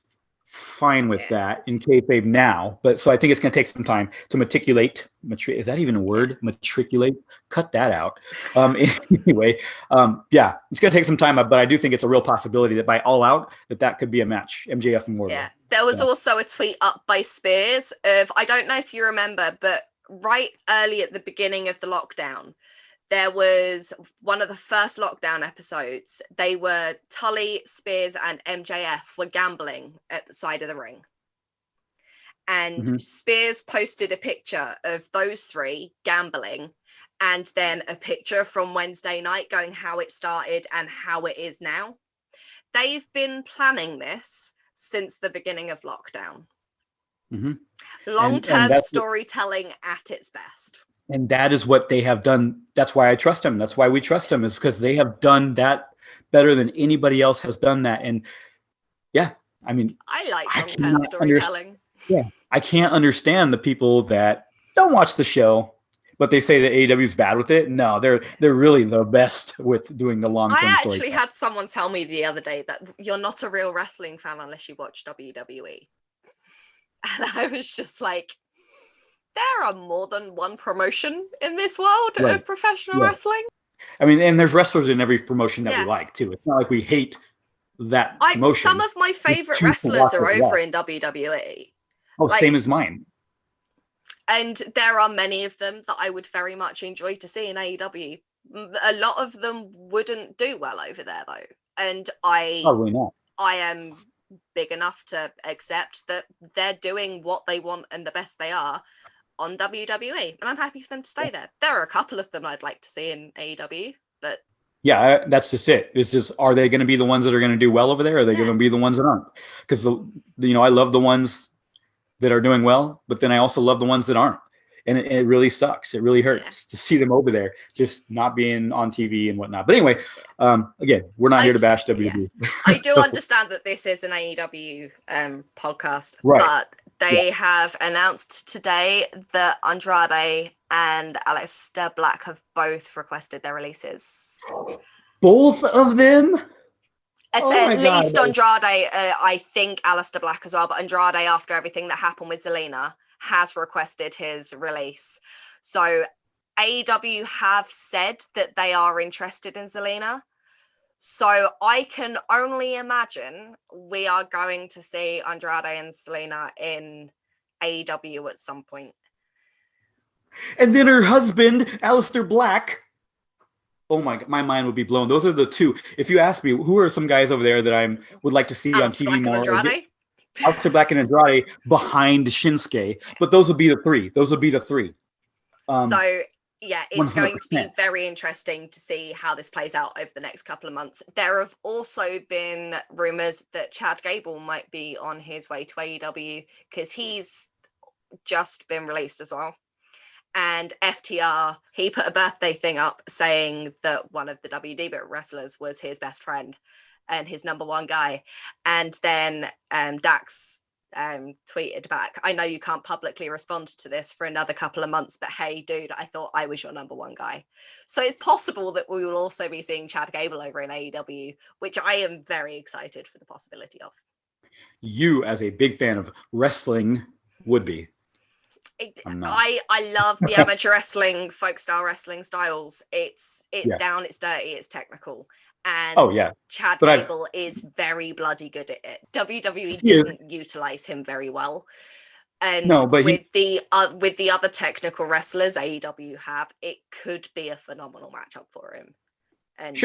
fine with that in kayfabe now, but so I think it's going to take some time to matriculate. Is that even a word? Matriculate? Cut that out. Anyway, yeah, it's going to take some time, but I do think it's a real possibility that by All Out, that could be a match, MJF and Wardlow. Yeah, there was also a tweet up by Spears of, I don't know if you remember, but right early at the beginning of the lockdown, there was one of the first lockdown episodes. They were Tully, Spears, and MJF were gambling at the side of the ring. And Spears posted a picture of those three gambling, and then a picture from Wednesday night going how it started and how it is now. They've been planning this since the beginning of lockdown. Long-term storytelling at its best. And that is what they have done. That's why I trust them. That's why we trust them, is because they have done that better than anybody else has done that. And yeah, I mean, I like long-term storytelling. I can't understand the people that don't watch the show, but they say that AEW is bad with it. No, they're really the best with doing the long-term story. I actually had someone tell me the other day that you're not a real wrestling fan unless you watch WWE. And I was just like, there are more than one promotion in this world of professional wrestling. I mean, and there's wrestlers in every promotion that we like, too. It's not like we hate that promotion. Some of my favorite wrestlers are over in WWE. Oh, same as mine. And there are many of them that I would very much enjoy to see in AEW. A lot of them wouldn't do well over there, though. And probably not. I am big enough to accept that they're doing what they want and the best they are on WWE, and I'm happy for them to stay there. There are a couple of them I'd like to see in AEW, but yeah, that's just it. It's just, are they going to be the ones that are going to do well over there, or are they going to be the ones that aren't? Because I love the ones that are doing well, but then I also love the ones that aren't, and it really sucks. It really hurts to see them over there just not being on TV and whatnot. But anyway, again, we're not here to bash WWE. I do understand that this is an AEW podcast, but they have announced today that Andrade and Aleister Black have both requested their releases. Both of them? At least Andrade, I think Aleister Black as well, but Andrade, after everything that happened with Zelina, has requested his release. So AEW have said that they are interested in Zelina. So I can only imagine we are going to see Andrade and Zelina in AEW at some point. And then her husband, Aleister Black. Oh my God, my mind would be blown. Those are the two. If you ask me, who are some guys over there that I would like to see on TV Black more? Aleister Black and Andrade behind Shinsuke. But those would be the three. Yeah, it's 100%. going to be very interesting to see how this plays out over the next couple of months. There have also been rumors that Chad Gable might be on his way to AEW because he's just been released as well. And FTR, he put a birthday thing up saying that one of the WD wrestlers was his best friend and his number one guy. And then Dax tweeted back, I know you can't publicly respond to this for another couple of months, but hey, dude, I thought I was your number one guy. So it's possible that we will also be seeing Chad Gable over in AEW, which I am very excited for the possibility of. You, as a big fan of wrestling, would be. I love the amateur wrestling, folk style wrestling styles. It's down, it's dirty, it's technical. And Chad Gable is very bloody good at it. WWE didn't utilize him very well. And with the other technical wrestlers AEW have, it could be a phenomenal matchup for him. And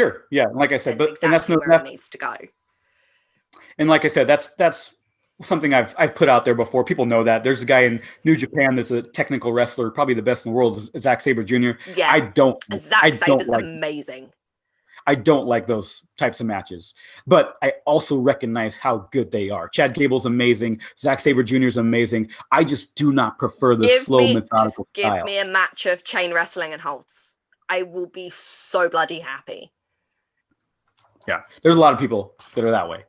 like I said, and that's where it needs to go. And like I said, that's something I've put out there before. People know that. There's a guy in New Japan that's a technical wrestler, probably the best in the world, Zack Sabre Jr. Yeah, Zack Sabre is amazing. I don't like those types of matches, but I also recognize how good they are. Chad Gable's amazing. Zack Sabre Jr. is amazing. I just do not prefer the methodical style. Give me a match of chain wrestling and holds. I will be so bloody happy. Yeah, there's a lot of people that are that way.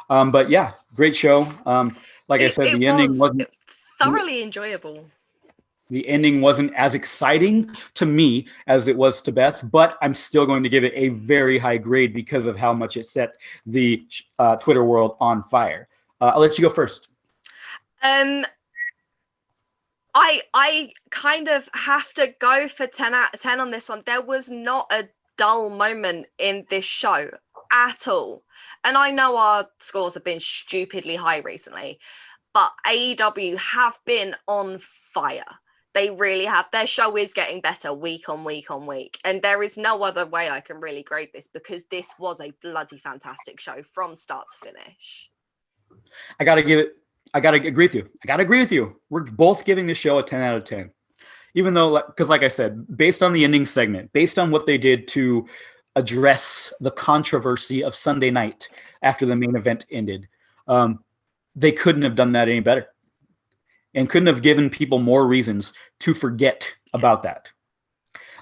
But yeah, great show. Like I said, the ending wasn't thoroughly enjoyable. The ending wasn't as exciting to me as it was to Beth, but I'm still going to give it a very high grade because of how much it set the Twitter world on fire. I'll let you go first. I kind of have to go for 10 out of 10 on this one. There was not a dull moment in this show at all. And I know our scores have been stupidly high recently, but AEW have been on fire. They really have. Their show is getting better week on week on week. And there is no other way I can really grade this, because this was a bloody fantastic show from start to finish. I got to agree with you. We're both giving the show a 10 out of 10. Even though, because like I said, based on the ending segment, based on what they did to address the controversy of Sunday night after the main event ended, they couldn't have done that any better, and couldn't have given people more reasons to about that.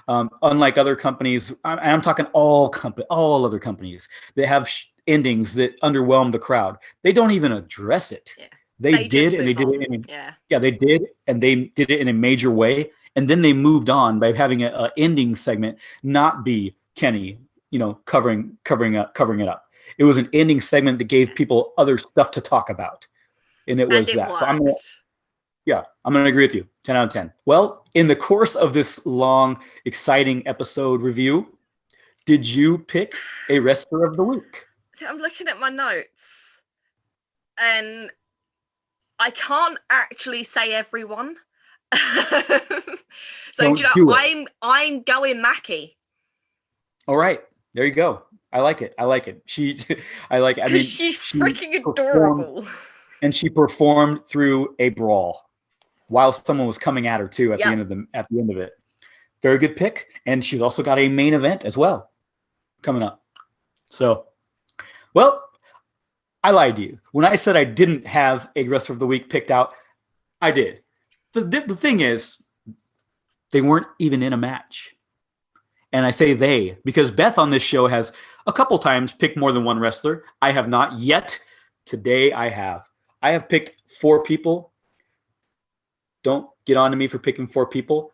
Unlike other companies, I'm talking all other companies that have endings that underwhelm the crowd, they don't even address it. Yeah. They did it in a major way, and then they moved on by having an ending segment not be Kenny, covering it up. It was an ending segment that gave people other stuff to talk about, and it was that. So I'm going to agree with you. 10 out of 10. Well, in the course of this long, exciting episode review, did you pick a wrestler of the week? So I'm looking at my notes, and I can't actually say everyone. So I'm going Mackie. All right, there you go. I like it. She's freaking adorable. And she performed through a brawl while someone was coming at her too at the end of it. Very good pick, and she's also got a main event as well coming up. So, well, I lied to you when I said I didn't have a wrestler of the week picked out. I did. The thing is, they weren't even in a match. And I say they because Beth on this show has a couple times picked more than one wrestler. I have not yet. Today I have. I have picked 4 people. Don't get on to me for picking 4 people.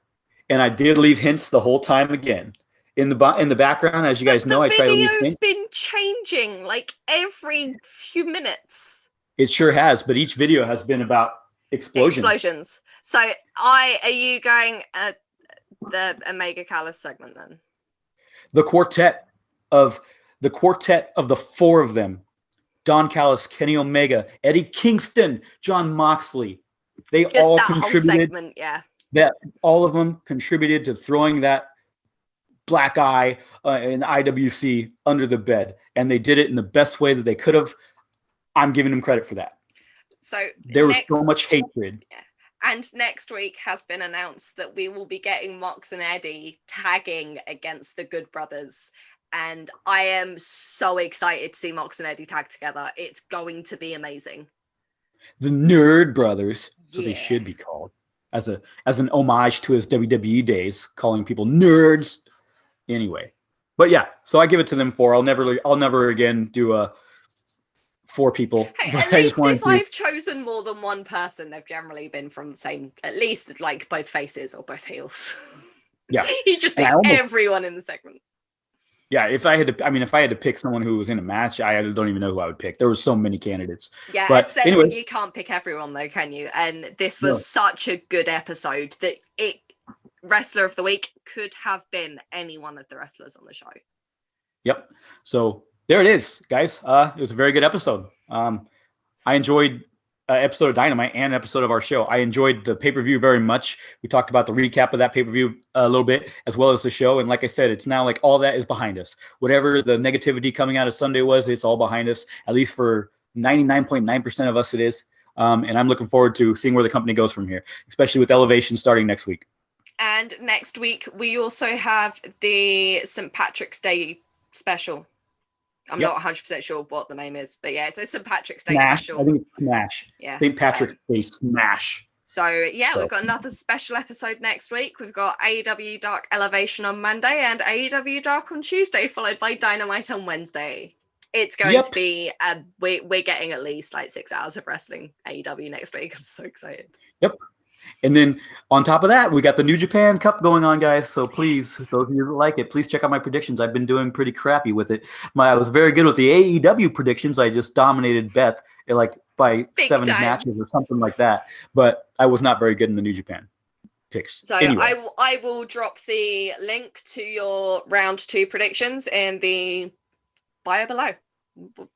And I did leave hints the whole time again. In the background, as you guys know, I try to leave hints. The video's been changing like every few minutes. It sure has, but each video has been about explosions. So are you going the Omega Callis segment then? The quartet of the 4 of them: Don Callis, Kenny Omega, Eddie Kingston, John Moxley. They just all that contributed. Whole segment, yeah. That all of them contributed to throwing that black eye in the IWC under the bed, and they did it in the best way that they could have. I'm giving them credit for that. So there was so much hatred. Yeah. And next week has been announced that we will be getting Mox and Eddie tagging against the Good Brothers. And I am so excited to see Mox and Eddie tag together. It's going to be amazing. The Nerd Brothers, so they should be called, as an homage to his WWE days, calling people nerds. Anyway, but yeah, so I give it to them 4. I'll never again do a 4 people. Hey, at least if I've chosen more than one person, they've generally been from the same, at least like both faces or both heels. Yeah, you just pick everyone in the segment. Yeah, if I had to pick someone who was in a match, I don't even know who I would pick. There were so many candidates. Yeah, but anyway, you can't pick everyone though, can you? And this was such a good episode that Wrestler of the Week could have been any one of the wrestlers on the show. Yep. So there it is, guys. It was a very good episode. I enjoyed episode of Dynamite and episode of our show. I enjoyed the pay-per-view very much. We talked about the recap of that pay-per-view a little bit, as well as the show. And like I said, it's now like all that is behind us. Whatever the negativity coming out of Sunday was, it's all behind us. At least for 99.9% of us, it is. And I'm looking forward to seeing where the company goes from here, especially with Elevation starting next week. And next week, we also have the St. Patrick's Day special. I'm not 100% sure what the name is, but yeah, it's a St. Patrick's Day special. I think it's Smash. Yeah. St. Patrick's Day Smash. So we've got another special episode next week. We've got AEW Dark Elevation on Monday and AEW Dark on Tuesday, followed by Dynamite on Wednesday. It's going to be, we're getting at least like 6 hours of wrestling AEW next week. I'm so excited. Yep. And then on top of that, we got the New Japan Cup going on, guys. So please, those of you that like it, please check out my predictions. I've been doing pretty crappy with it. I was very good with the AEW predictions. I just dominated Beth by Big 7 time. matches or something like that. But I was not very good in the New Japan picks. So anyway. I will drop the link to your round 2 predictions in the bio below.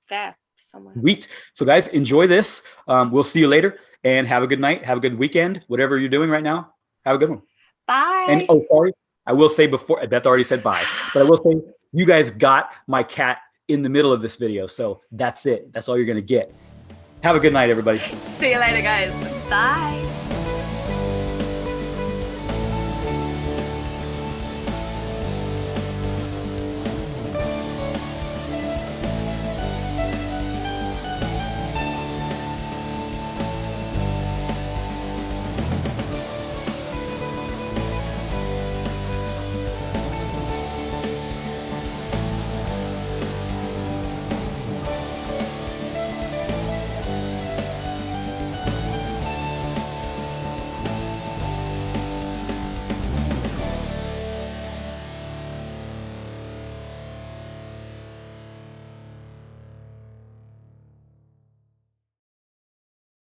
There. Somewhere. Sweet. So guys, enjoy this. We'll see you later, and have a good night. Have a good weekend. Whatever you're doing right now, have a good one. Bye. And sorry, I will say before, Beth already said bye, but I will say you guys got my cat in the middle of this video, so that's it. That's all you're gonna get. Have a good night, everybody. See you later, guys. Bye.